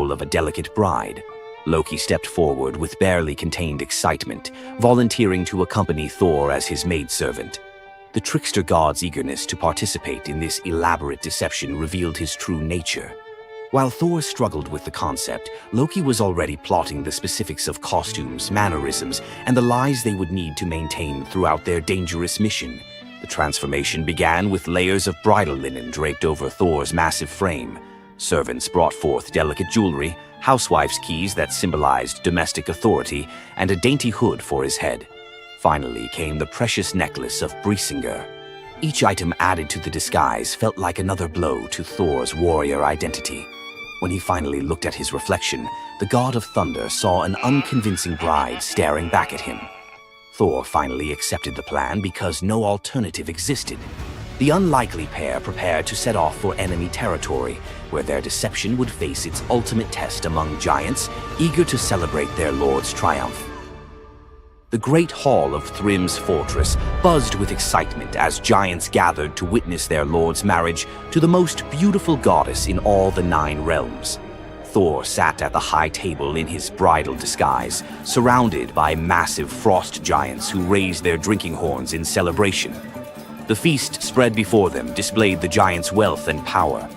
role of a delicate bride. Loki stepped forward with barely contained excitement, volunteering to accompany Thor as his maidservant. The trickster god's eagerness to participate in this elaborate deception revealed his true nature. While Thor struggled with the concept, Loki was already plotting the specifics of costumes, mannerisms, and the lies they would need to maintain throughout their dangerous mission. The transformation began with layers of bridal linen draped over Thor's massive frame. Servants brought forth delicate jewelry, housewives' keys that symbolized domestic authority, and a dainty hood for his head. Finally came the precious necklace of Briesinger. Each item added to the disguise felt like another blow to Thor's warrior identity. When he finally looked at his reflection, the god of thunder saw an unconvincing bride staring back at him. Thor finally accepted the plan because no alternative existed. The unlikely pair prepared to set off for enemy territory, where their deception would face its ultimate test among giants, eager to celebrate their lord's triumph. The great hall of Thrym's fortress buzzed with excitement as giants gathered to witness their lord's marriage to the most beautiful goddess in all the 9 realms. Thor sat at the high table in his bridal disguise, surrounded by massive frost giants who raised their drinking horns in celebration. The feast spread before them displayed the giants' wealth and power.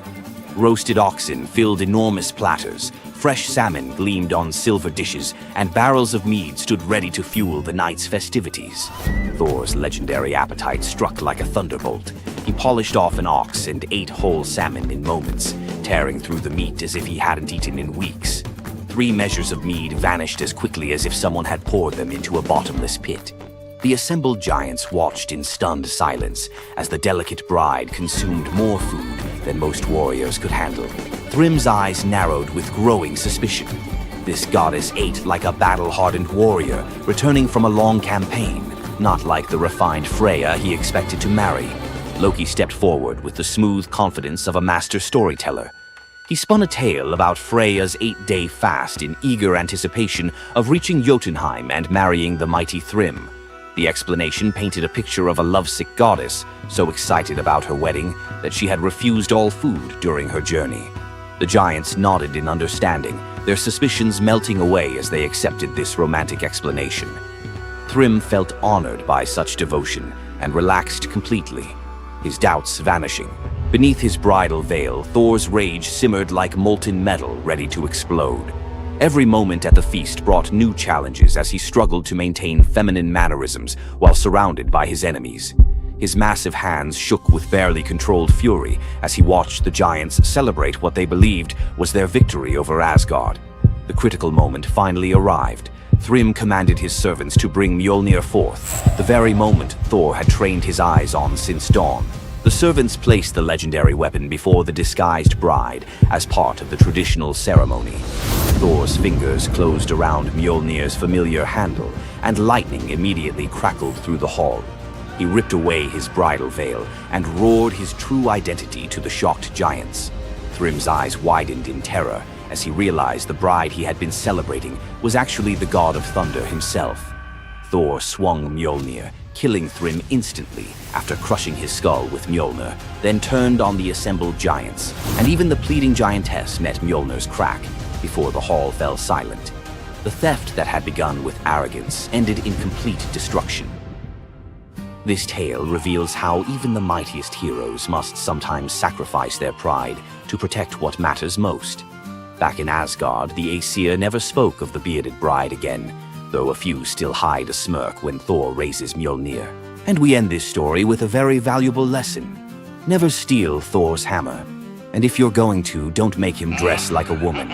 Roasted oxen filled enormous platters, fresh salmon gleamed on silver dishes, and barrels of mead stood ready to fuel the night's festivities. Thor's legendary appetite struck like a thunderbolt. He polished off an ox and ate whole salmon in moments, tearing through the meat as if he hadn't eaten in weeks. 3 measures of mead vanished as quickly as if someone had poured them into a bottomless pit. The assembled giants watched in stunned silence as the delicate bride consumed more food than most warriors could handle. Thrym's eyes narrowed with growing suspicion. This goddess ate like a battle-hardened warrior, returning from a long campaign, not like the refined Freya he expected to marry. Loki stepped forward with the smooth confidence of a master storyteller. He spun a tale about Freya's 8-day fast in eager anticipation of reaching Jotunheim and marrying the mighty Thrym. The explanation painted a picture of a lovesick goddess, so excited about her wedding that she had refused all food during her journey. The giants nodded in understanding, their suspicions melting away as they accepted this romantic explanation. Thrym felt honored by such devotion and relaxed completely, his doubts vanishing. Beneath his bridal veil, Thor's rage simmered like molten metal ready to explode. Every moment at the feast brought new challenges as he struggled to maintain feminine mannerisms while surrounded by his enemies. His massive hands shook with barely controlled fury as he watched the giants celebrate what they believed was their victory over Asgard. The critical moment finally arrived. Thrym commanded his servants to bring Mjolnir forth, the very moment Thor had trained his eyes on since dawn. The servants placed the legendary weapon before the disguised bride as part of the traditional ceremony. Thor's fingers closed around Mjolnir's familiar handle, and lightning immediately crackled through the hall. He ripped away his bridal veil and roared his true identity to the shocked giants. Thrym's eyes widened in terror as he realized the bride he had been celebrating was actually the god of thunder himself. Thor swung Mjolnir, killing Thrym instantly after crushing his skull with Mjolnir, then turned on the assembled giants, and even the pleading giantess met Mjolnir's crack before the hall fell silent. The theft that had begun with arrogance ended in complete destruction. This tale reveals how even the mightiest heroes must sometimes sacrifice their pride to protect what matters most. Back in Asgard, the Aesir never spoke of the bearded bride again, though a few still hide a smirk when Thor raises Mjolnir. And we end this story with a very valuable lesson. Never steal Thor's hammer. And if you're going to, don't make him dress like a woman.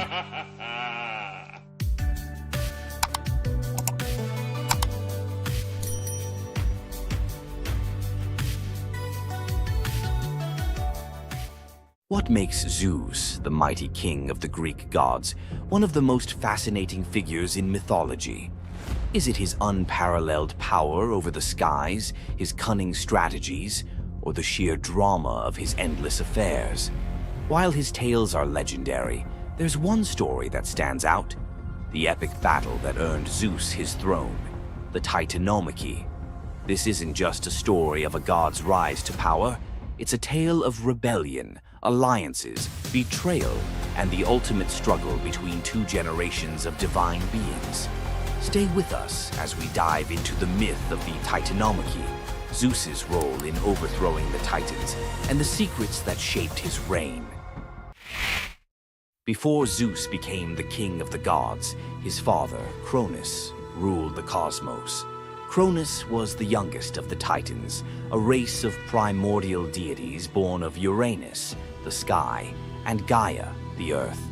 What makes Zeus, the mighty king of the Greek gods, one of the most fascinating figures in mythology? Is it his unparalleled power over the skies, his cunning strategies, or the sheer drama of his endless affairs? While his tales are legendary, there's one story that stands out: the epic battle that earned Zeus his throne, the Titanomachy. This isn't just a story of a god's rise to power, it's a tale of rebellion, alliances, betrayal, and the ultimate struggle between two generations of divine beings. Stay with us as we dive into the myth of the Titanomachy, Zeus's role in overthrowing the Titans, and the secrets that shaped his reign. Before Zeus became the king of the gods, his father, Cronus, ruled the cosmos. Cronus was the youngest of the Titans, a race of primordial deities born of Uranus, the sky, and Gaia, the earth.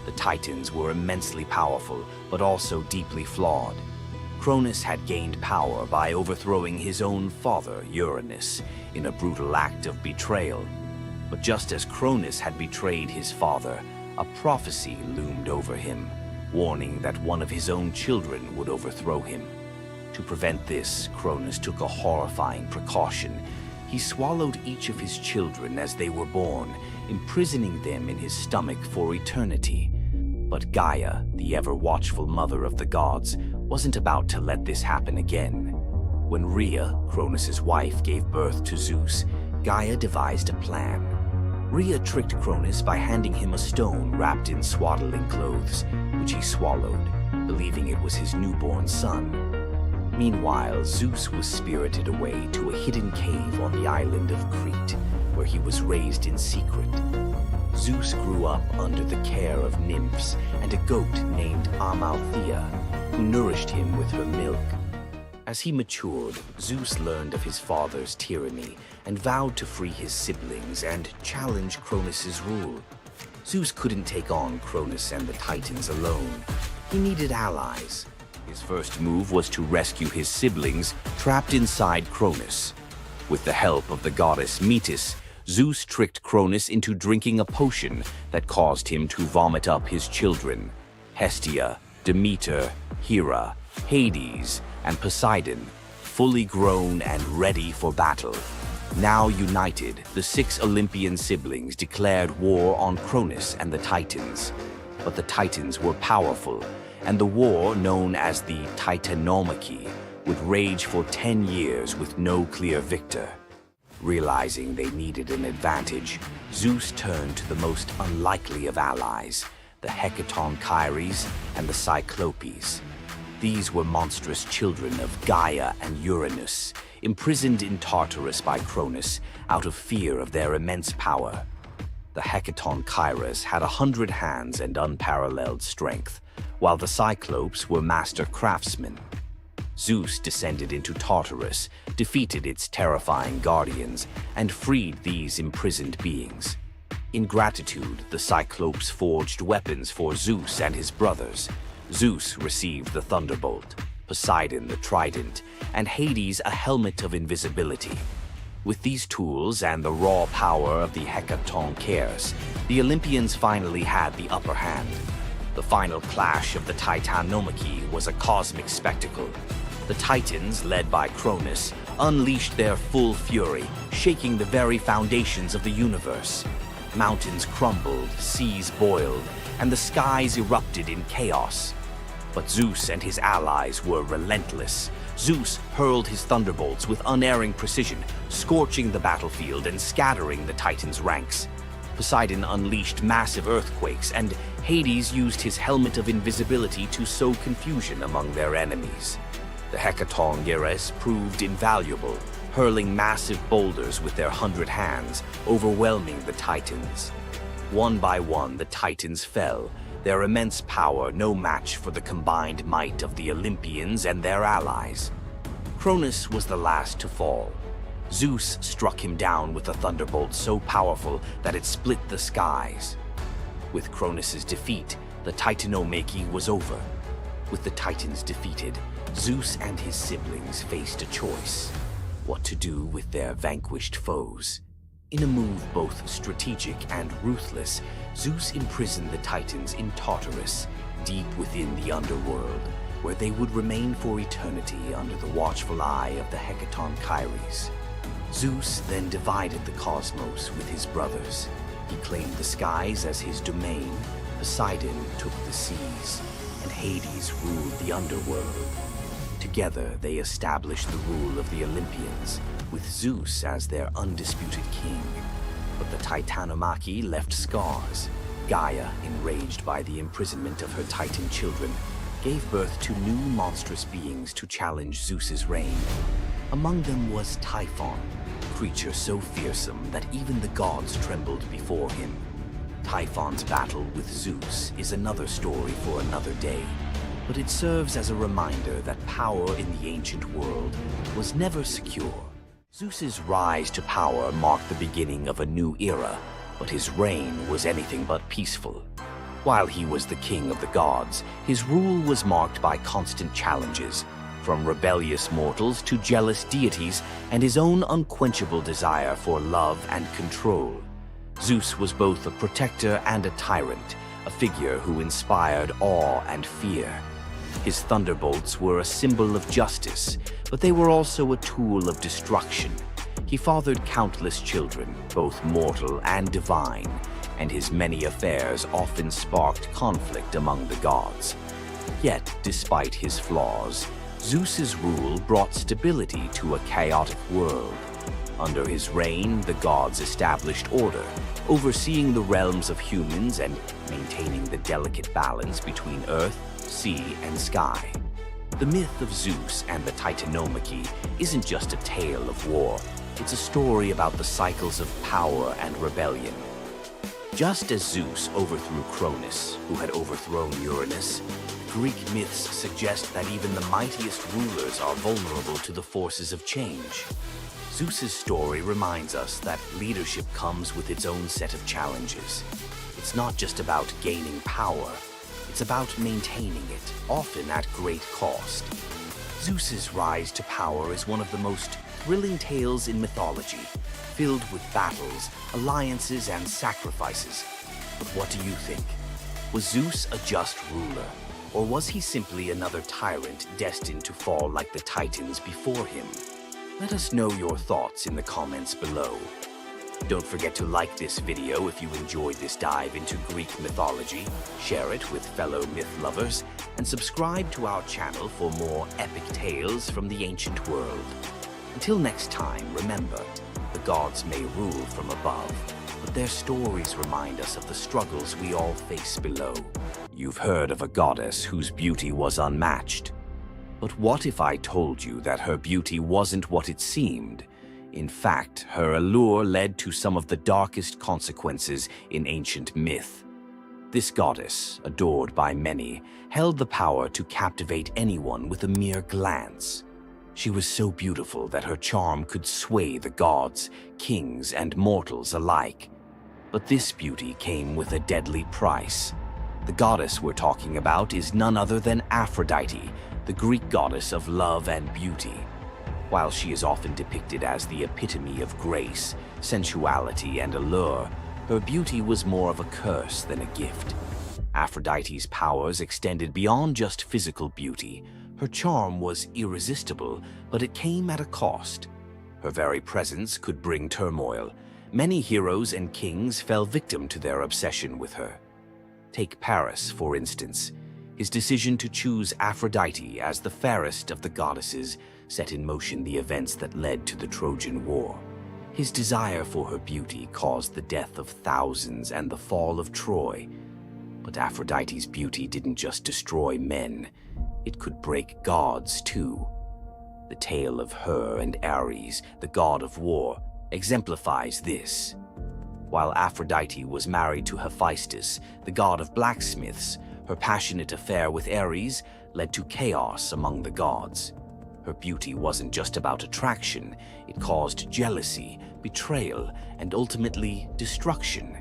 The Titans were immensely powerful, but also deeply flawed. Cronus had gained power by overthrowing his own father, Uranus, in a brutal act of betrayal. But just as Cronus had betrayed his father, a prophecy loomed over him, warning that one of his own children would overthrow him. To prevent this, Cronus took a horrifying precaution. He swallowed each of his children as they were born, imprisoning them in his stomach for eternity. But Gaia, the ever-watchful mother of the gods, wasn't about to let this happen again. When Rhea, Cronus's wife, gave birth to Zeus, Gaia devised a plan. Rhea tricked Cronus by handing him a stone wrapped in swaddling clothes, which he swallowed, believing it was his newborn son. Meanwhile, Zeus was spirited away to a hidden cave on the island of Crete, where he was raised in secret. Zeus grew up under the care of nymphs and a goat named Amalthea, who nourished him with her milk. As he matured, Zeus learned of his father's tyranny and vowed to free his siblings and challenge Cronus's rule. Zeus couldn't take on Cronus and the Titans alone. He needed allies. His first move was to rescue his siblings trapped inside Cronus. With the help of the goddess Metis, Zeus tricked Cronus into drinking a potion that caused him to vomit up his children: Hestia, Demeter, Hera, Hades, and Poseidon, fully grown and ready for battle. Now united, the 6 Olympian siblings declared war on Cronus and the Titans. But the Titans were powerful, and the war, known as the Titanomachy, would rage for 10 years with no clear victor. Realizing they needed an advantage, Zeus turned to the most unlikely of allies, the Hecatonchires and the Cyclopes. These were monstrous children of Gaia and Uranus, imprisoned in Tartarus by Cronus out of fear of their immense power. The Hecatonchires had 100 hands and unparalleled strength, while the Cyclopes were master craftsmen. Zeus descended into Tartarus, defeated its terrifying guardians, and freed these imprisoned beings. In gratitude, the Cyclopes forged weapons for Zeus and his brothers. Zeus received the thunderbolt, Poseidon the trident, and Hades a helmet of invisibility. With these tools and the raw power of the Hecatonchires, the Olympians finally had the upper hand. The final clash of the Titanomachy was a cosmic spectacle. The Titans, led by Cronus, unleashed their full fury, shaking the very foundations of the universe. Mountains crumbled, seas boiled, and the skies erupted in chaos. But Zeus and his allies were relentless. Zeus hurled his thunderbolts with unerring precision, scorching the battlefield and scattering the Titans' ranks. Poseidon unleashed massive earthquakes, and Hades used his helmet of invisibility to sow confusion among their enemies. The Hecatonchires proved invaluable, hurling massive boulders with their 100 hands, overwhelming the Titans. One by one, the Titans fell, their immense power no match for the combined might of the Olympians and their allies. Cronus was the last to fall. Zeus struck him down with a thunderbolt so powerful that it split the skies. With Cronus's defeat, the Titanomachy was over. With the Titans defeated, Zeus and his siblings faced a choice: what to do with their vanquished foes. In a move both strategic and ruthless, Zeus imprisoned the Titans in Tartarus, deep within the underworld, where they would remain for eternity under the watchful eye of the Hecatonchires. Zeus then divided the cosmos with his brothers. He claimed the skies as his domain, Poseidon took the seas, and Hades ruled the underworld. Together, they established the rule of the Olympians, with Zeus as their undisputed king. but the Titanomachy left scars. Gaia, enraged by the imprisonment of her Titan children, gave birth to new monstrous beings to challenge Zeus's reign. Among them was Typhon, a creature so fearsome that even the gods trembled before him. Typhon's battle with Zeus is another story for another day, but it serves as a reminder that power in the ancient world was never secure. Zeus's rise to power marked the beginning of a new era, but his reign was anything but peaceful. While he was the king of the gods, his rule was marked by constant challenges, from rebellious mortals to jealous deities and his own unquenchable desire for love and control. Zeus was both a protector and a tyrant, a figure who inspired awe and fear. His thunderbolts were a symbol of justice, but they were also a tool of destruction. He fathered countless children, both mortal and divine, and his many affairs often sparked conflict among the gods. Yet, despite his flaws, Zeus's rule brought stability to a chaotic world. Under his reign, the gods established order, overseeing the realms of humans and maintaining the delicate balance between earth, sea, and sky. The myth of Zeus and the Titanomachy isn't just a tale of war. It's a story about the cycles of power and rebellion. Just as Zeus overthrew Cronus, who had overthrown Uranus, Greek myths suggest that even the mightiest rulers are vulnerable to the forces of change. Zeus's story reminds us that leadership comes with its own set of challenges. It's not just about gaining power, it's about maintaining it, often at great cost. Zeus's rise to power is one of the most thrilling tales in mythology, filled with battles, alliances, and sacrifices. But what do you think? Was Zeus a just ruler, or was he simply another tyrant destined to fall like the Titans before him? Let us know your thoughts in the comments below. Don't forget to like this video if you enjoyed this dive into Greek mythology, share it with fellow myth lovers, and subscribe to our channel for more epic tales from the ancient world. Until next time, remember, the gods may rule from above, but their stories remind us of the struggles we all face below. You've heard of a goddess whose beauty was unmatched. But what if I told you that her beauty wasn't what it seemed? In fact, her allure led to some of the darkest consequences in ancient myth. This goddess, adored by many, held the power to captivate anyone with a mere glance. She was so beautiful that her charm could sway the gods, kings, and mortals alike. But this beauty came with a deadly price. The goddess we're talking about is none other than Aphrodite, the Greek goddess of love and beauty. While she is often depicted as the epitome of grace, sensuality, and allure, her beauty was more of a curse than a gift. Aphrodite's powers extended beyond just physical beauty. Her charm was irresistible, but it came at a cost. Her very presence could bring turmoil. Many heroes and kings fell victim to their obsession with her. Take Paris, for instance. His decision to choose Aphrodite as the fairest of the goddesses set in motion the events that led to the Trojan War. His desire for her beauty caused the death of thousands and the fall of Troy. But Aphrodite's beauty didn't just destroy men, it could break gods too. The tale of her and Ares, the god of war, exemplifies this. While Aphrodite was married to Hephaestus, the god of blacksmiths, her passionate affair with Ares led to chaos among the gods. Her beauty wasn't just about attraction, it caused jealousy, betrayal, and ultimately destruction.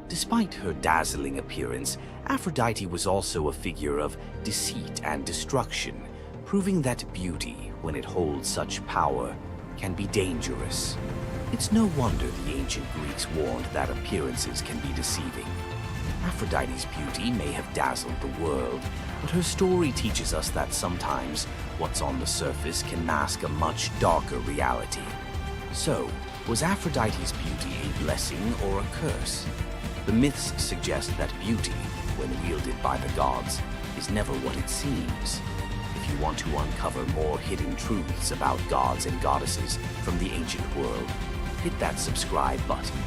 Despite her dazzling appearance, Aphrodite was also a figure of deceit and destruction, proving that beauty, when it holds such power, can be dangerous. It's no wonder the ancient Greeks warned that appearances can be deceiving. Aphrodite's beauty may have dazzled the world, but her story teaches us that sometimes what's on the surface can mask a much darker reality. So, was Aphrodite's beauty a blessing or a curse? The myths suggest that beauty, when wielded by the gods, is never what it seems. If you want to uncover more hidden truths about gods and goddesses from the ancient world, hit that subscribe button.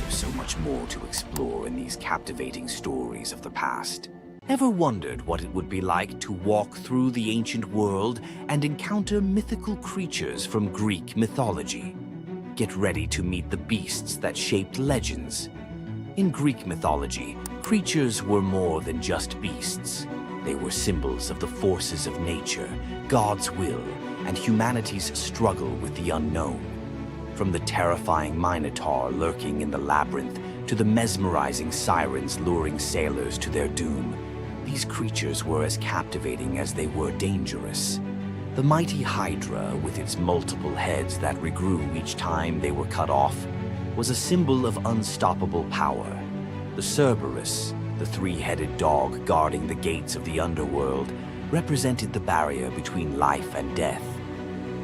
There's so much more to explore in these captivating stories of the past. Ever wondered what it would be like to walk through the ancient world and encounter mythical creatures from Greek mythology? Get ready to meet the beasts that shaped legends. In Greek mythology, creatures were more than just beasts. They were symbols of the forces of nature, God's will, and humanity's struggle with the unknown. From the terrifying Minotaur lurking in the labyrinth to the mesmerizing sirens luring sailors to their doom, these creatures were as captivating as they were dangerous. The mighty Hydra, with its multiple heads that regrew each time they were cut off, was a symbol of unstoppable power. The Cerberus, the three-headed dog guarding the gates of the underworld, represented the barrier between life and death.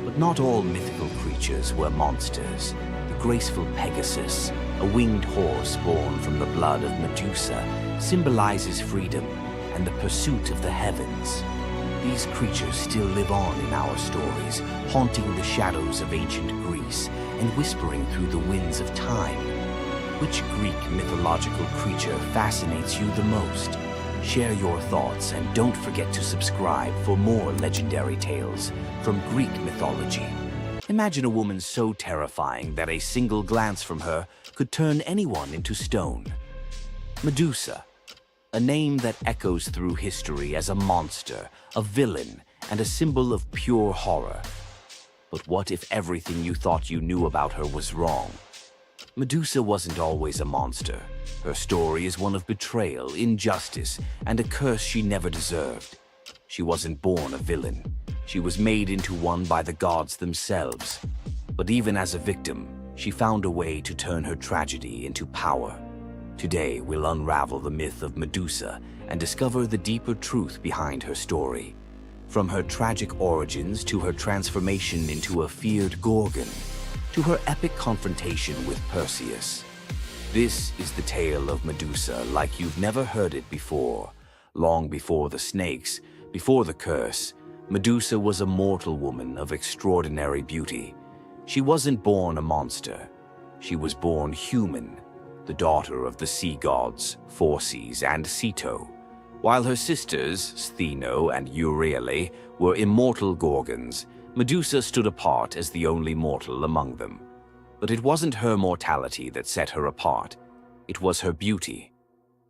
But not all mythical creatures were monsters. The graceful Pegasus, a winged horse born from the blood of Medusa, symbolizes freedom and the pursuit of the heavens. These creatures still live on in our stories, haunting the shadows of ancient Greece and whispering through the winds of time. Which Greek mythological creature fascinates you the most? Share your thoughts and don't forget to subscribe for more legendary tales from Greek mythology. Imagine a woman so terrifying that a single glance from her could turn anyone into stone. Medusa, a name that echoes through history as a monster, a villain, and a symbol of pure horror. But what if everything you thought you knew about her was wrong? Medusa wasn't always a monster. Her story is one of betrayal, injustice, and a curse she never deserved. She wasn't born a villain. She was made into one by the gods themselves. But even as a victim, she found a way to turn her tragedy into power. Today, we'll unravel the myth of Medusa and discover the deeper truth behind her story. From her tragic origins to her transformation into a feared Gorgon, to her epic confrontation with Perseus. This is the tale of Medusa like you've never heard it before. Long before the snakes, before the curse, Medusa was a mortal woman of extraordinary beauty. She wasn't born a monster. She was born human, the daughter of the sea gods, Phorcys and Ceto. While her sisters, Stheno and Euryale, were immortal Gorgons, Medusa stood apart as the only mortal among them. But it wasn't her mortality that set her apart. It was her beauty.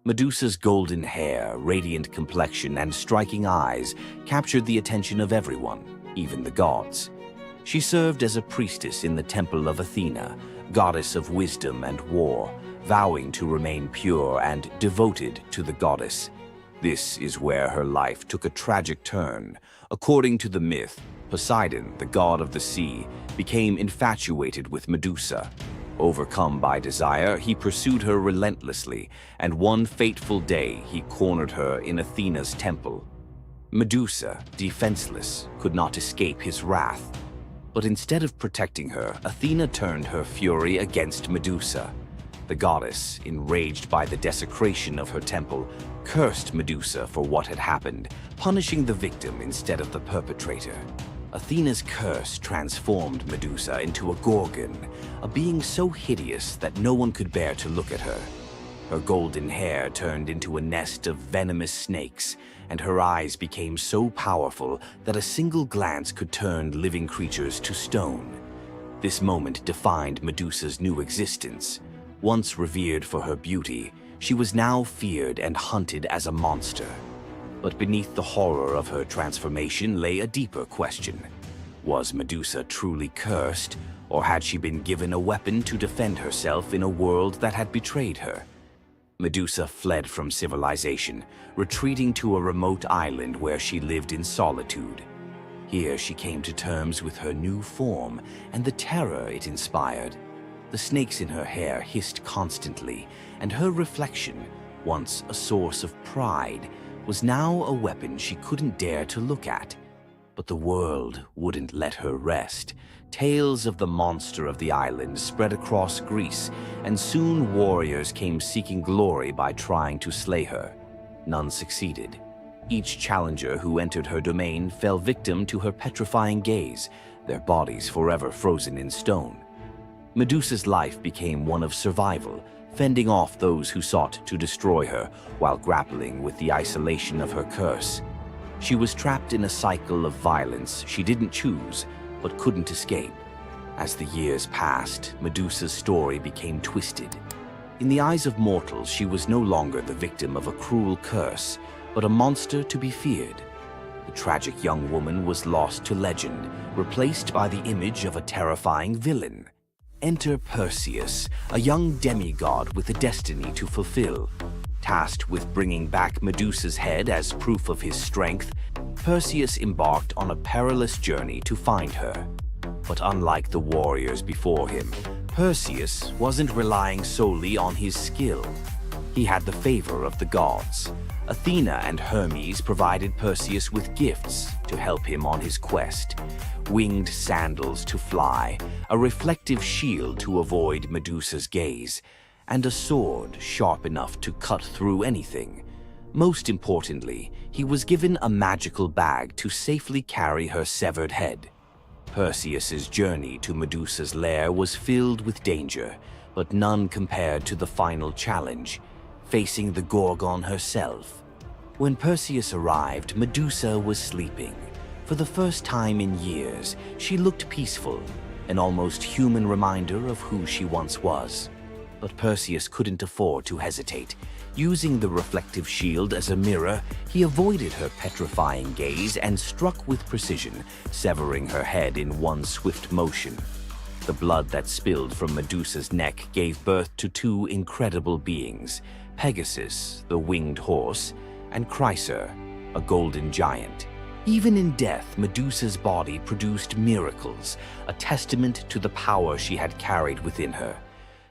Medusa's golden hair, radiant complexion, and striking eyes captured the attention of everyone, even the gods. She served as a priestess in the temple of Athena, goddess of wisdom and war, vowing to remain pure and devoted to the goddess. This is where her life took a tragic turn. According to the myth, Poseidon, the god of the sea, became infatuated with Medusa. Overcome by desire, he pursued her relentlessly, and one fateful day he cornered her in Athena's temple. Medusa, defenseless, could not escape his wrath. But instead of protecting her, Athena turned her fury against Medusa. The goddess, enraged by the desecration of her temple, cursed Medusa for what had happened, punishing the victim instead of the perpetrator. Athena's curse transformed Medusa into a Gorgon, a being so hideous that no one could bear to look at her. Her golden hair turned into a nest of venomous snakes, and her eyes became so powerful that a single glance could turn living creatures to stone. This moment defined Medusa's new existence. Once revered for her beauty, she was now feared and hunted as a monster. But beneath the horror of her transformation lay a deeper question. Was Medusa truly cursed, or had she been given a weapon to defend herself in a world that had betrayed her? Medusa fled from civilization, retreating to a remote island where she lived in solitude. Here she came to terms with her new form and the terror it inspired. The snakes in her hair hissed constantly, and her reflection, once a source of pride, was now a weapon she couldn't dare to look at. But the world wouldn't let her rest. Tales of the monster of the island spread across Greece, and soon warriors came seeking glory by trying to slay her. None succeeded. Each challenger who entered her domain fell victim to her petrifying gaze, their bodies forever frozen in stone. Medusa's life became one of survival, fending off those who sought to destroy her while grappling with the isolation of her curse. She was trapped in a cycle of violence she didn't choose but couldn't escape. As the years passed, Medusa's story became twisted. In the eyes of mortals, she was no longer the victim of a cruel curse, but a monster to be feared. The tragic young woman was lost to legend, replaced by the image of a terrifying villain. Enter Perseus, a young demigod with a destiny to fulfill. Tasked with bringing back Medusa's head as proof of his strength, Perseus embarked on a perilous journey to find her. But unlike the warriors before him, Perseus wasn't relying solely on his skill. He had the favor of the gods. Athena and Hermes provided Perseus with gifts to help him on his quest. Winged sandals to fly, a reflective shield to avoid Medusa's gaze, and a sword sharp enough to cut through anything. Most importantly, he was given a magical bag to safely carry her severed head. Perseus's journey to Medusa's lair was filled with danger, but none compared to the final challenge, facing the Gorgon herself. When Perseus arrived, Medusa was sleeping. For the first time in years, she looked peaceful, an almost human reminder of who she once was. But Perseus couldn't afford to hesitate. Using the reflective shield as a mirror, he avoided her petrifying gaze and struck with precision, severing her head in one swift motion. The blood that spilled from Medusa's neck gave birth to two incredible beings, Pegasus, the winged horse, and Chryser, a golden giant. Even in death, Medusa's body produced miracles, a testament to the power she had carried within her.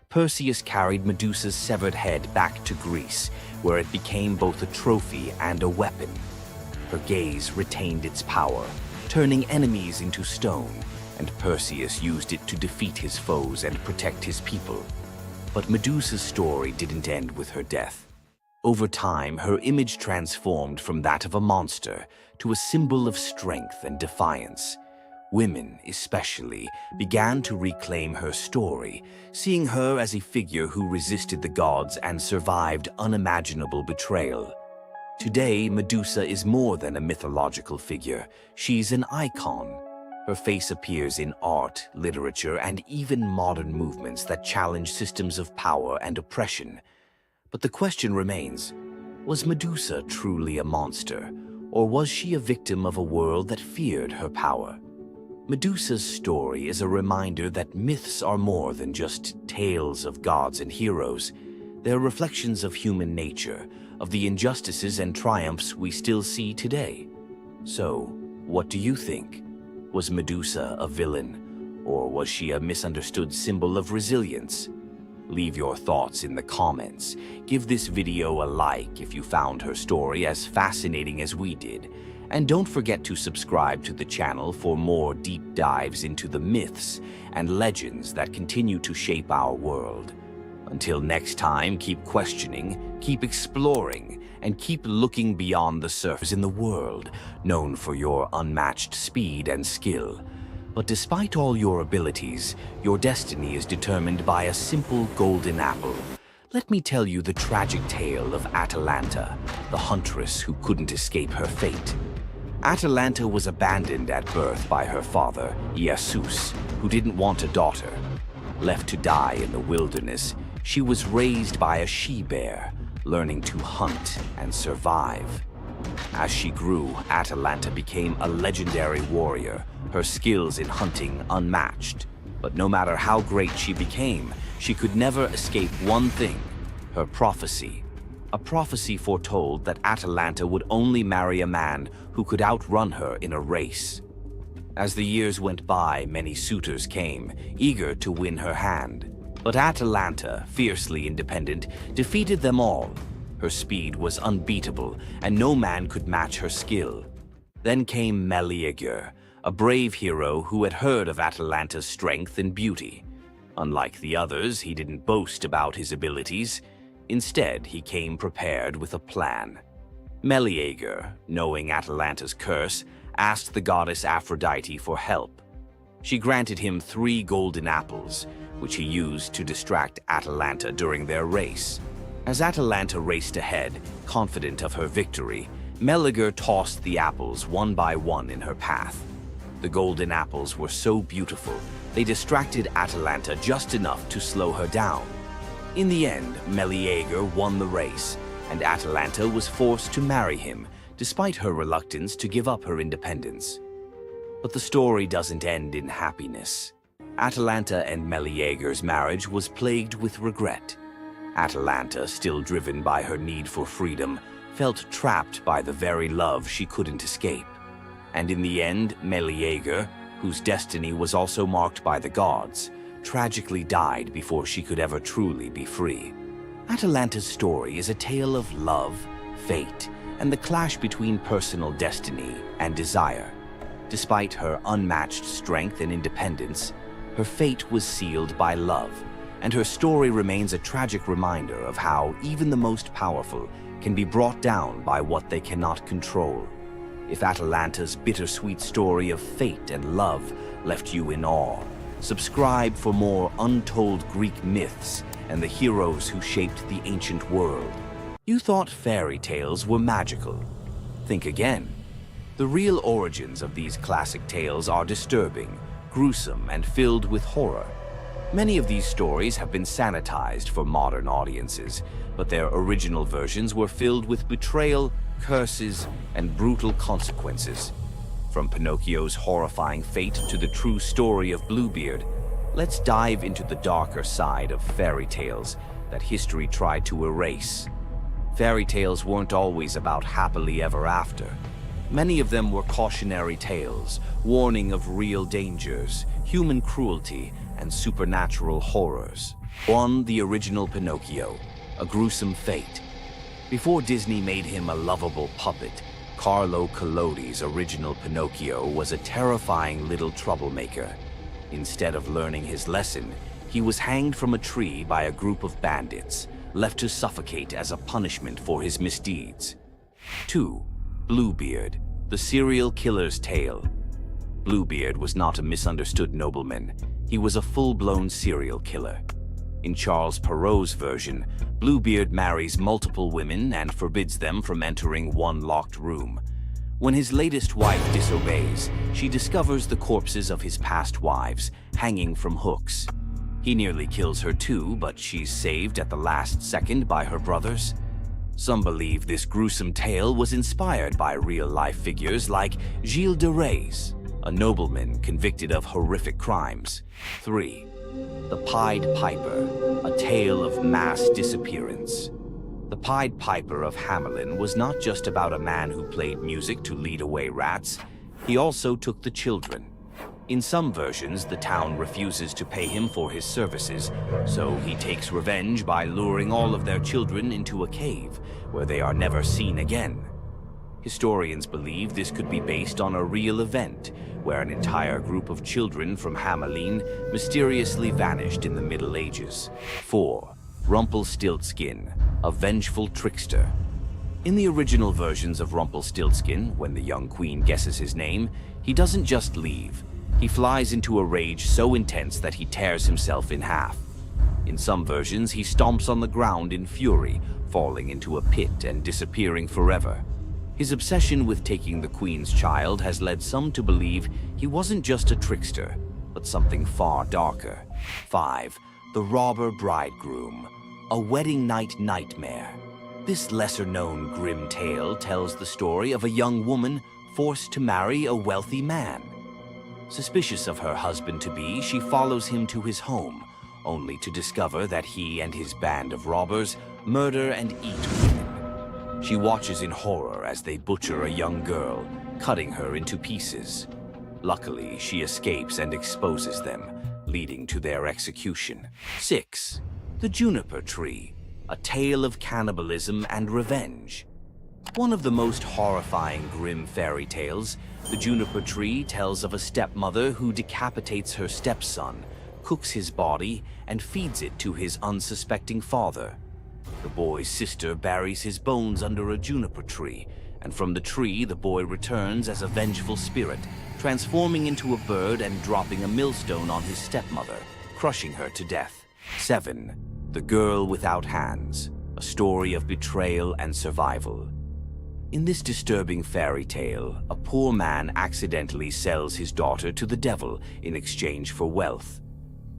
Perseus carried Medusa's severed head back to Greece, where it became both a trophy and a weapon. Her gaze retained its power, turning enemies into stone, and Perseus used it to defeat his foes and protect his people. But Medusa's story didn't end with her death. Over time, her image transformed from that of a monster to a symbol of strength and defiance. Women, especially, began to reclaim her story, seeing her as a figure who resisted the gods and survived unimaginable betrayal. Today, Medusa is more than a mythological figure. She's an icon. Her face appears in art, literature, and even modern movements that challenge systems of power and oppression. But the question remains, was Medusa truly a monster, or was she a victim of a world that feared her power? Medusa's story is a reminder that myths are more than just tales of gods and heroes. They're reflections of human nature, of the injustices and triumphs we still see today. So, what do you think? Was Medusa a villain, or was she a misunderstood symbol of resilience? Leave your thoughts in the comments. Give this video a like if you found her story as fascinating as we did. And don't forget to subscribe to the channel for more deep dives into the myths and legends that continue to shape our world. Until next time, keep questioning, keep exploring, and keep looking beyond the surface in the world, known for your unmatched speed and skill. But despite all your abilities, your destiny is determined by a simple golden apple. Let me tell you the tragic tale of Atalanta, the huntress who couldn't escape her fate. Atalanta was abandoned at birth by her father, Zeus, who didn't want a daughter. Left to die in the wilderness, she was raised by a she-bear, learning to hunt and survive. As she grew, Atalanta became a legendary warrior, her skills in hunting unmatched. But no matter how great she became, she could never escape one thing, her prophecy. A prophecy foretold that Atalanta would only marry a man who could outrun her in a race. As the years went by, many suitors came, eager to win her hand. But Atalanta, fiercely independent, defeated them all. Her speed was unbeatable, and no man could match her skill. Then came Meleager, a brave hero who had heard of Atalanta's strength and beauty. Unlike the others, he didn't boast about his abilities. Instead, he came prepared with a plan. Meleager, knowing Atalanta's curse, asked the goddess Aphrodite for help. She granted him 3 golden apples, which he used to distract Atalanta during their race. As Atalanta raced ahead, confident of her victory, Meleager tossed the apples one by one in her path. The golden apples were so beautiful, they distracted Atalanta just enough to slow her down. In the end, Meleager won the race, and Atalanta was forced to marry him, despite her reluctance to give up her independence. But the story doesn't end in happiness. Atalanta and Meleager's marriage was plagued with regret. Atalanta, still driven by her need for freedom, felt trapped by the very love she couldn't escape. And in the end, Meleager, whose destiny was also marked by the gods, tragically died before she could ever truly be free. Atalanta's story is a tale of love, fate, and the clash between personal destiny and desire. Despite her unmatched strength and independence, her fate was sealed by love, and her story remains a tragic reminder of how even the most powerful can be brought down by what they cannot control. If Atalanta's bittersweet story of fate and love left you in awe, subscribe for more untold Greek myths and the heroes who shaped the ancient world. You thought fairy tales were magical. Think again. The real origins of these classic tales are disturbing, gruesome, and filled with horror. Many of these stories have been sanitized for modern audiences, but their original versions were filled with betrayal, curses, and brutal consequences. From Pinocchio's horrifying fate to the true story of Bluebeard, let's dive into the darker side of fairy tales that history tried to erase. Fairy tales weren't always about happily ever after. Many of them were cautionary tales, warning of real dangers, human cruelty, and supernatural horrors. 1. The original Pinocchio, a gruesome fate. Before Disney made him a lovable puppet, Carlo Collodi's original Pinocchio was a terrifying little troublemaker. Instead of learning his lesson, he was hanged from a tree by a group of bandits, left to suffocate as a punishment for his misdeeds. 2. Bluebeard, the serial killer's tale. Bluebeard was not a misunderstood nobleman. He was a full-blown serial killer. In Charles Perrault's version, Bluebeard marries multiple women and forbids them from entering one locked room. When his latest wife disobeys, she discovers the corpses of his past wives, hanging from hooks. He nearly kills her too, but she's saved at the last second by her brothers. Some believe this gruesome tale was inspired by real-life figures like Gilles de Rais, a nobleman convicted of horrific crimes. 3. The Pied Piper, a tale of mass disappearance. The Pied Piper of Hamelin was not just about a man who played music to lead away rats. He also took the children. In some versions, the town refuses to pay him for his services, so he takes revenge by luring all of their children into a cave, where they are never seen again. Historians believe this could be based on a real event, where an entire group of children from Hamelin mysteriously vanished in the Middle Ages. 4. Rumpelstiltskin, a vengeful trickster. In the original versions of Rumpelstiltskin, when the young queen guesses his name, he doesn't just leave. He flies into a rage so intense that he tears himself in half. In some versions, he stomps on the ground in fury, falling into a pit and disappearing forever. His obsession with taking the queen's child has led some to believe he wasn't just a trickster, but something far darker. 5. The Robber Bridegroom, a wedding night nightmare. This lesser-known grim tale tells the story of a young woman forced to marry a wealthy man. Suspicious of her husband-to-be, she follows him to his home, only to discover that he and his band of robbers murder and eat women. She watches in horror as they butcher a young girl, cutting her into pieces. Luckily, she escapes and exposes them, leading to their execution. 6. The Juniper Tree, a tale of cannibalism and revenge. One of the most horrifying grim fairy tales, The Juniper Tree tells of a stepmother who decapitates her stepson, cooks his body, and feeds it to his unsuspecting father. The boy's sister buries his bones under a juniper tree, and from the tree the boy returns as a vengeful spirit, transforming into a bird and dropping a millstone on his stepmother, crushing her to death. 7. The Girl Without Hands, a story of betrayal and survival. In this disturbing fairy tale, a poor man accidentally sells his daughter to the devil in exchange for wealth.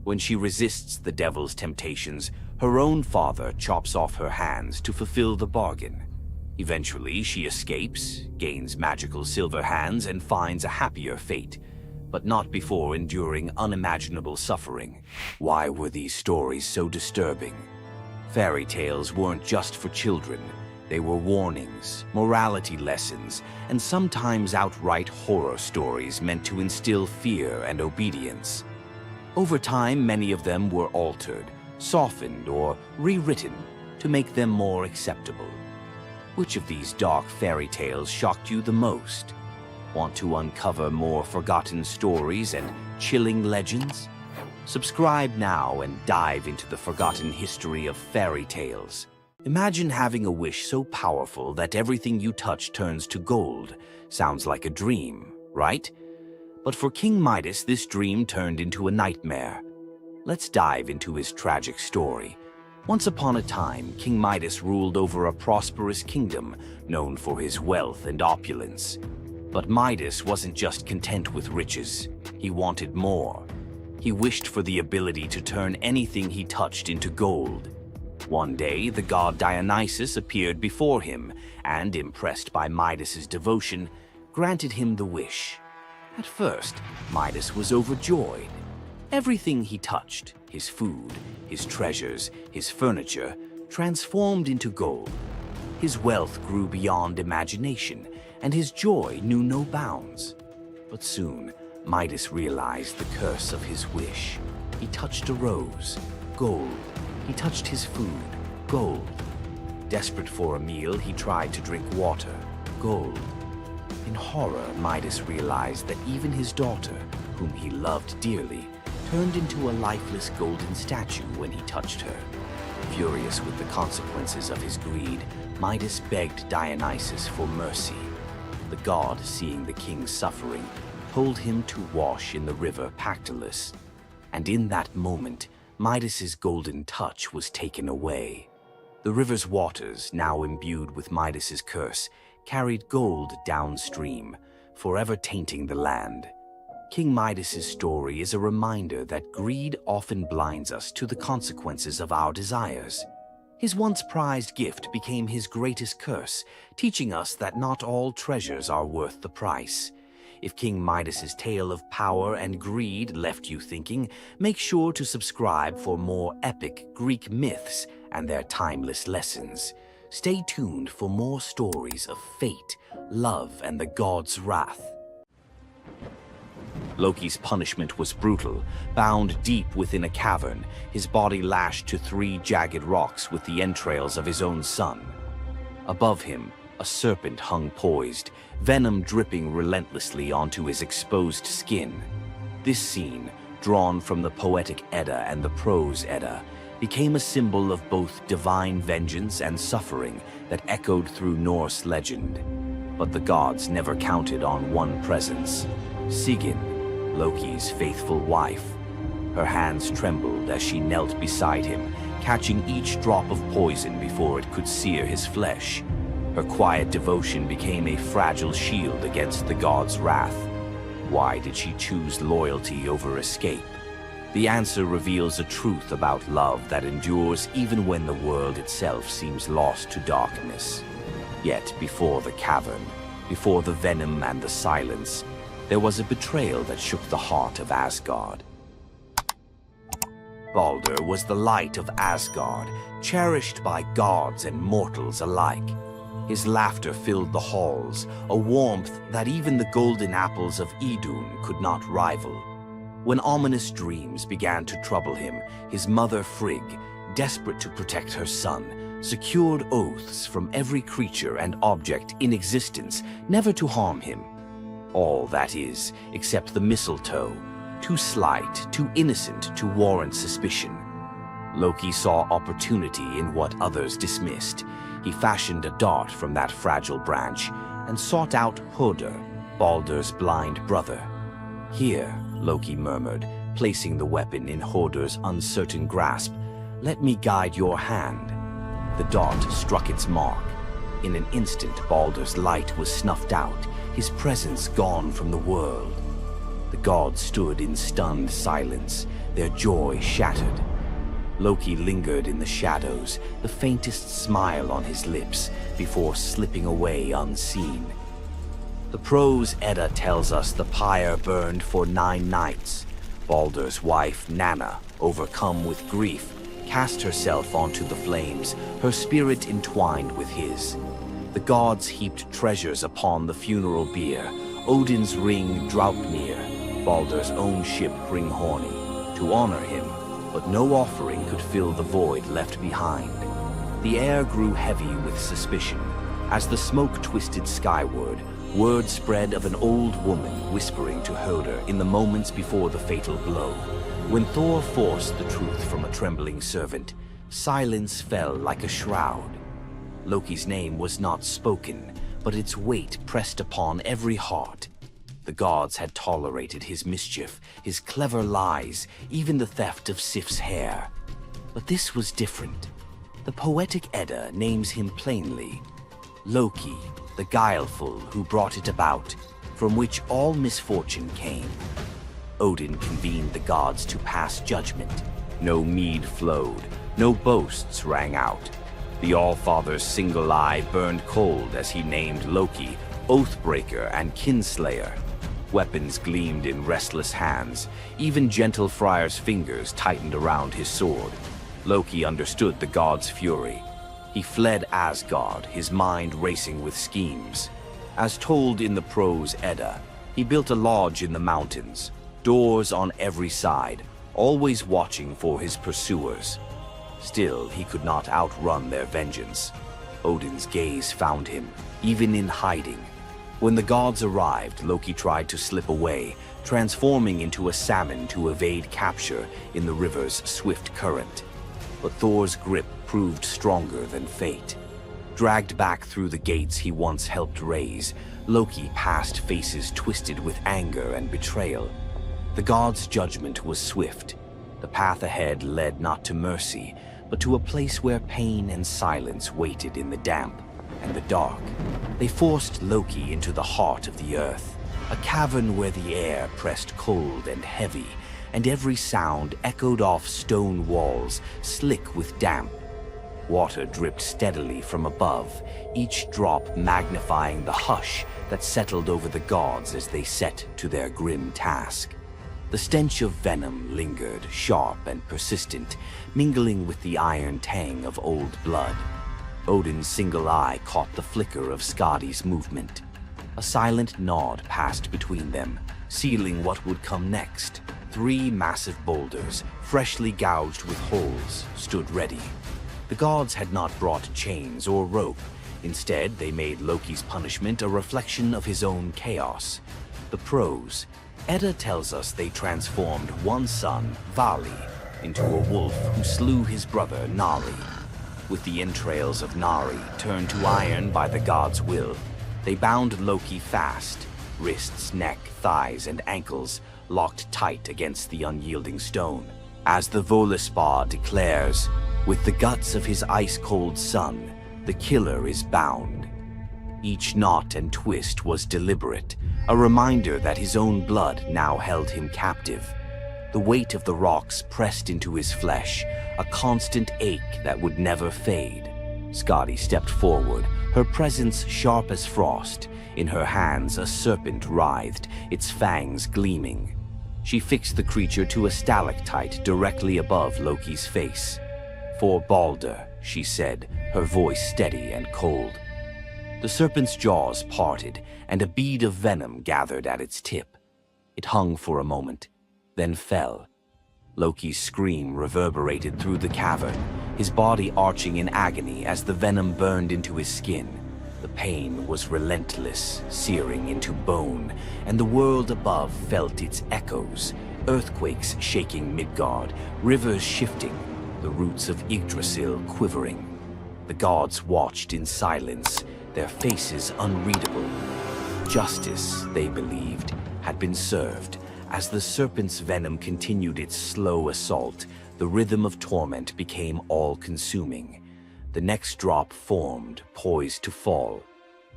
When she resists the devil's temptations, her own father chops off her hands to fulfill the bargain. Eventually, she escapes, gains magical silver hands, and finds a happier fate, but not before enduring unimaginable suffering. Why were these stories so disturbing? Fairy tales weren't just for children. They were warnings, morality lessons, and sometimes outright horror stories meant to instill fear and obedience. Over time, many of them were altered, softened, or rewritten to make them more acceptable. Which of these dark fairy tales shocked you the most? Want to uncover more forgotten stories and chilling legends? Subscribe now and dive into the forgotten history of fairy tales. Imagine having a wish so powerful that everything you touch turns to gold. Sounds like a dream, right? But for King Midas, this dream turned into a nightmare. Let's dive into his tragic story. Once upon a time, King Midas ruled over a prosperous kingdom known for his wealth and opulence. But Midas wasn't just content with riches. He wanted more. He wished for the ability to turn anything he touched into gold. One day, the god Dionysus appeared before him and, impressed by Midas's devotion, granted him the wish. At first, Midas was overjoyed. Everything he touched, his food, his treasures, his furniture, transformed into gold. His wealth grew beyond imagination, and his joy knew no bounds. But soon, Midas realized the curse of his wish. He touched a rose, gold. He touched his food, gold. Desperate for a meal, he tried to drink water, gold. In horror, Midas realized that even his daughter, whom he loved dearly, turned into a lifeless golden statue when he touched her. Furious with the consequences of his greed, Midas begged Dionysus for mercy. The god, seeing the king's suffering, told him to wash in the river Pactolus. And in that moment, Midas's golden touch was taken away. The river's waters, now imbued with Midas's curse, carried gold downstream, forever tainting the land. King Midas's story is a reminder that greed often blinds us to the consequences of our desires. His once prized gift became his greatest curse, teaching us that not all treasures are worth the price. If King Midas's tale of power and greed left you thinking, make sure to subscribe for more epic Greek myths and their timeless lessons. Stay tuned for more stories of fate, love, and the god's wrath. Loki's punishment was brutal. Bound deep within a cavern, his body lashed to 3 jagged rocks with the entrails of his own son. Above him, a serpent hung poised, venom dripping relentlessly onto his exposed skin. This scene, drawn from the poetic Edda and the prose Edda, became a symbol of both divine vengeance and suffering that echoed through Norse legend. But the gods never counted on one presence: Sigyn, Loki's faithful wife. Her hands trembled as she knelt beside him, catching each drop of poison before it could sear his flesh. Her quiet devotion became a fragile shield against the god's wrath. Why did she choose loyalty over escape? The answer reveals a truth about love that endures even when the world itself seems lost to darkness. Yet before the cavern, before the venom and the silence, there was a betrayal that shook the heart of Asgard. Baldur was the light of Asgard, cherished by gods and mortals alike. His laughter filled the halls, a warmth that even the golden apples of Idun could not rival. When ominous dreams began to trouble him, his mother Frigg, desperate to protect her son, secured oaths from every creature and object in existence never to harm him. All, that is, except the mistletoe, too slight, too innocent to warrant suspicion. Loki saw opportunity in what others dismissed. He fashioned a dart from that fragile branch, and sought out Hoder, Baldur's blind brother. "Here," Loki murmured, placing the weapon in Hoder's uncertain grasp, "let me guide your hand." The dart struck its mark. In an instant, Baldur's light was snuffed out, his presence gone from the world. The gods stood in stunned silence, their joy shattered. Loki lingered in the shadows, the faintest smile on his lips, before slipping away unseen. The prose Edda tells us the pyre burned for 9 nights. Baldur's wife, Nanna, overcome with grief, cast herself onto the flames, her spirit entwined with his. The gods heaped treasures upon the funeral bier, Odin's ring Draupnir, Baldur's own ship Hringhorni, to honor him, but no offering could fill the void left behind. The air grew heavy with suspicion. As the smoke twisted skyward, word spread of an old woman whispering to Hoder in the moments before the fatal blow. When Thor forced the truth from a trembling servant, silence fell like a shroud. Loki's name was not spoken, but its weight pressed upon every heart. The gods had tolerated his mischief, his clever lies, even the theft of Sif's hair. But this was different. The poetic Edda names him plainly: Loki, the guileful who brought it about, from which all misfortune came. Odin convened the gods to pass judgment. No mead flowed, no boasts rang out. The Allfather's single eye burned cold as he named Loki Oathbreaker and Kinslayer. Weapons gleamed in restless hands. Even gentle Friar's fingers tightened around his sword. Loki understood the god's fury. He fled Asgard, his mind racing with schemes. As told in the prose Edda, he built a lodge in the mountains, doors on every side, always watching for his pursuers. Still, he could not outrun their vengeance. Odin's gaze found him, even in hiding. When the gods arrived, Loki tried to slip away, transforming into a salmon to evade capture in the river's swift current. But Thor's grip proved stronger than fate. Dragged back through the gates he once helped raise, Loki passed faces twisted with anger and betrayal. The gods' judgment was swift. The path ahead led not to mercy, but to a place where pain and silence waited in the damp and the dark. They forced Loki into the heart of the earth, a cavern where the air pressed cold and heavy, and every sound echoed off stone walls, slick with damp. Water dripped steadily from above, each drop magnifying the hush that settled over the gods as they set to their grim task. The stench of venom lingered, sharp and persistent, mingling with the iron tang of old blood. Odin's single eye caught the flicker of Skadi's movement. A silent nod passed between them, sealing what would come next. 3 massive boulders, freshly gouged with holes, stood ready. The gods had not brought chains or rope. Instead, they made Loki's punishment a reflection of his own chaos. The prose: Edda tells us they transformed one son, Vali, into a wolf who slew his brother, Nari. With the entrails of Nari turned to iron by the god's will, they bound Loki fast, wrists, neck, thighs, and ankles locked tight against the unyielding stone. As the Völuspá declares, with the guts of his ice-cold son, the killer is bound. Each knot and twist was deliberate, a reminder that his own blood now held him captive. The weight of the rocks pressed into his flesh, a constant ache that would never fade. Skadi stepped forward, her presence sharp as frost. In her hands a serpent writhed, its fangs gleaming. She fixed the creature to a stalactite directly above Loki's face. "For Baldur," she said, her voice steady and cold. The serpent's jaws parted, and a bead of venom gathered at its tip. It hung for a moment, then fell. Loki's scream reverberated through the cavern, his body arching in agony as the venom burned into his skin. The pain was relentless, searing into bone, and the world above felt its echoes, earthquakes shaking Midgard, rivers shifting, the roots of Yggdrasil quivering. The gods watched in silence, their faces unreadable. Justice, they believed, had been served. As the serpent's venom continued its slow assault, the rhythm of torment became all-consuming. The next drop formed, poised to fall.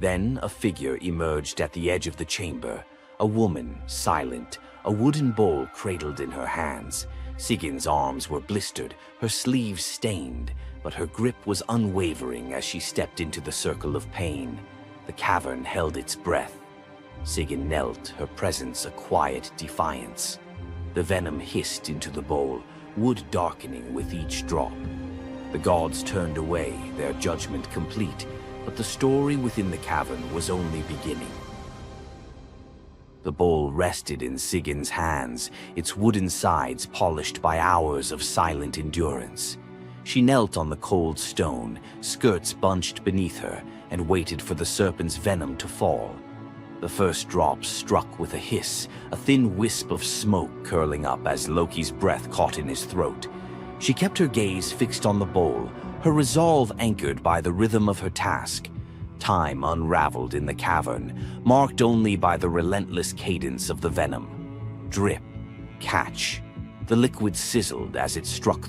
Then a figure emerged at the edge of the chamber, a woman, silent, a wooden bowl cradled in her hands. Sigin's arms were blistered, her sleeves stained, but her grip was unwavering as she stepped into the circle of pain. The cavern held its breath. Sigyn knelt, her presence a quiet defiance. The venom hissed into the bowl, wood darkening with each drop. The gods turned away, their judgment complete, but the story within the cavern was only beginning. The bowl rested in Sigyn's hands, its wooden sides polished by hours of silent endurance. She knelt on the cold stone, skirts bunched beneath her, and waited for the serpent's venom to fall. The first drop struck with a hiss, a thin wisp of smoke curling up as Loki's breath caught in his throat. She kept her gaze fixed on the bowl, her resolve anchored by the rhythm of her task. Time unraveled in the cavern, marked only by the relentless cadence of the venom. Drip, catch. The liquid sizzled as it struck